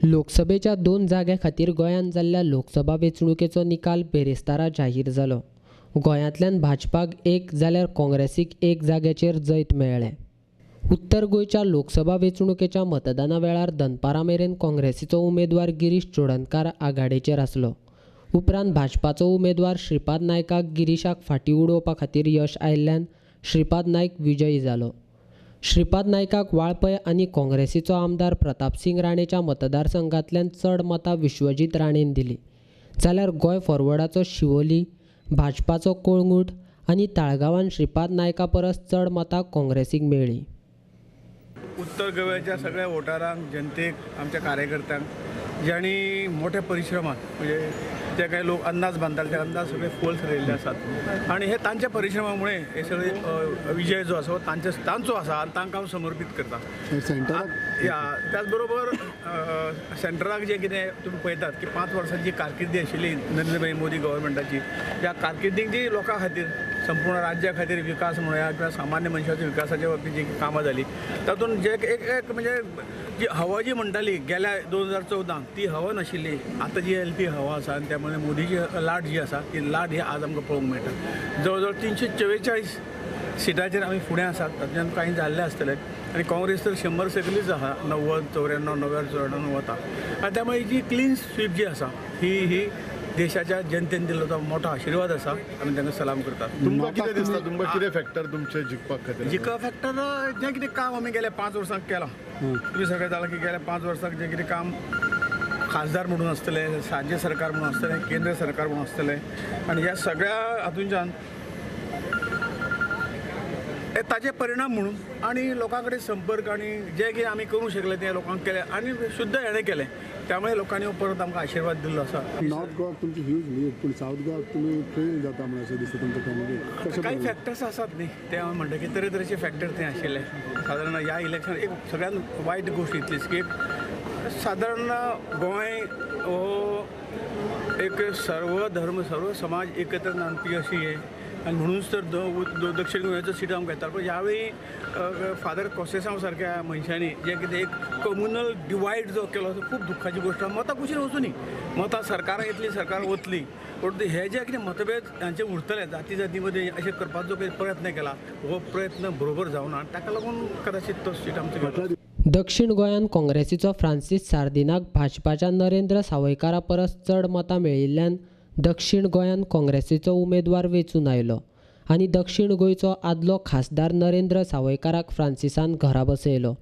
लोकसभेच्या 2 जाग्यां खातीर गोंयांत जाल्ल्या लोकसभा वेंचणुकेचो निकाल बेरेस्तारा जाहीर जालो। गोंयांतल्यान भाजपाक 1 जाल्यार काँग्रेसीक 1 जाग्याचेर जैत मेळ्ळें। उत्तर गोंयच्या लोकसभा वेंचणुकेच्या मतदाना वेळार दनपारा मेरेन काँग्रेसीचो उमेदवार गिरीश चोडणकार आघाडेचेर आसलो। उपरांत भाजपाचो उमेदवार श्रीपाद नायकाक गिरीशाक फाटीं उडोवपा खातीर यश आयिल्ल्यान श्रीपाद नायक विजयी जालो। श्रीपाद नायकाक वाळपय आनी काँग्रेसीचो आमदार प्रतापसिंग राणेच्या मतदारसंघांतल्यान चड मतां विश्वजीत राणेन दिलीं, जाल्यार गोंय फॉरवर्डाचो शिवोली, भाजपाचो कोळंगूट आनी ताळगांवान श्रीपाद नायका परस चड मतां काँग्रेसीक मेळ्ळीं। उत्तर गोव्याच्या सगळ्या वोटरांक, जनतेक, आमच्या कार्यकर्त्यांक ज्यांनी मोठ्या परिश्रमात म्हणजे जे काही लोक अंदाज बांधताले ते अंदाज सगळे फोल्स राहिल्ले असतात आणि हे तांच्या परिश्रमामुळे हे सगळे विजय जो आसा तांचो आसा आनी तांकां हांव समर्पीत करता। त्याच बरोबर सेंटराक जे कितें तुमी पळयतात की 5 वर्सांची कारकिर्दी आशिल्ली नरेंद्र मोदी गव्हर्मेंटाची, ह्या कारकिर्दीक जी लोकां खातीर संपूर्ण राज्या खातीर विकास म्हणूया किंवा सामान्य मनशाच्या विकासाच्या बाबतीत जी कामां जाली तातूंत जे एक म्हणजे जी हवा जी म्हणटाली गेल्या 2014 ती हवा नाशिल्ली, आतां जी येयली ती हवा आसा आनी त्या मुळे मोदीची लाट जी आसा ती लाट ही आज आमकां पळोवंक मेळटा। जवळ जवळ 344 सिटाचेर आमी फुडें आसात, तातूंत कांय जाल्ले आसतले आनी काँग्रेस तर 100 सकयलीच आसा, 90, 94, 94 वता आनी त्यामुळे जी क्लीन स्वीप जी आसा ही देशाच्या जनतेन दिल्लो तो मोठो आशिर्वाद आसा आमी तांकां सलाम करतात। तुमकां कितें दिसता, तुमकां कितें फॅक्टर तुमचे जिखपाक खातीर? जिखा फॅक्टर जें कितें काम आमी गेल्या 5 वर्सांक केलां, तुमी सगळें जालां की गेल्या 5 वर्सांक जें कितें काम खासदार म्हणून आसतले, राज्य सरकार म्हणून आसतलें, केंद्र सरकार म्हणून आसतलें आनी ह्या सगळ्या हातूंतल्यान ताजे परिणाम म्हणून आनी लोकां कडेन संपर्क आनी जें कितें आमी करूंक शकले तें लोकांक केलें आनी शुद्ध हेणें केलें, त्यामुळे लोकांनी परत आमकां आशिर्वाद दिल्लो आसा। नॉर्थ गोवाक तुमची ह्यूज लीड, पूण सावथ गोवाक तुमी फेल जाता म्हणून अशें दिसता तुमच्या कॅन्डिडेट। काही फॅक्टर्स आसात न्ही, ते हांव म्हणटा की तरेतरेचे फॅक्टर थंय आशिल्ले। सादारण ह्या इलेक्शन एक सगळ्यात वायट गोश्ट इतलीच की सादारण गोंय हो एक सर्व धर्म सर्व समाज एकत्र नांदपी अशी हे आनी म्हणूनच तर दक्षिण गोंयचो सीट आमकां येता। पण ह्या वेळी फादर कोसेसांव सारक्या मनशांनी जे कितें एक कम्युनल डिवायड जो केलो तो खूब दुख्खाची गोश्ट। मतां कुशीन वचूं न्ही, मतां सरकारां येतली, सरकार वतली, पण हे जे कितें मतभेद हांचे उरतले जाती जाती मदीं अशें करपाचो जो प्रयत्न केला हो प्रयत्न बरोबर जावना, ताका लागून कदाचित तो सीट आमचो। दक्षिण गोंयांत काँग्रेसीचो फ्रांसीस सार्दिनाक भाजपाच्या नरेंद्र सावयकारा परस चड मतां मेळिल्ल्यान दक्षिण गोंयांत काँग्रेसीचो उमेदवार वेंचून आयलो आनी दक्षिण गोंयचो आदलो खासदार नरेंद्र सावयकाराक फ्रांसिसान घरा बसयलो।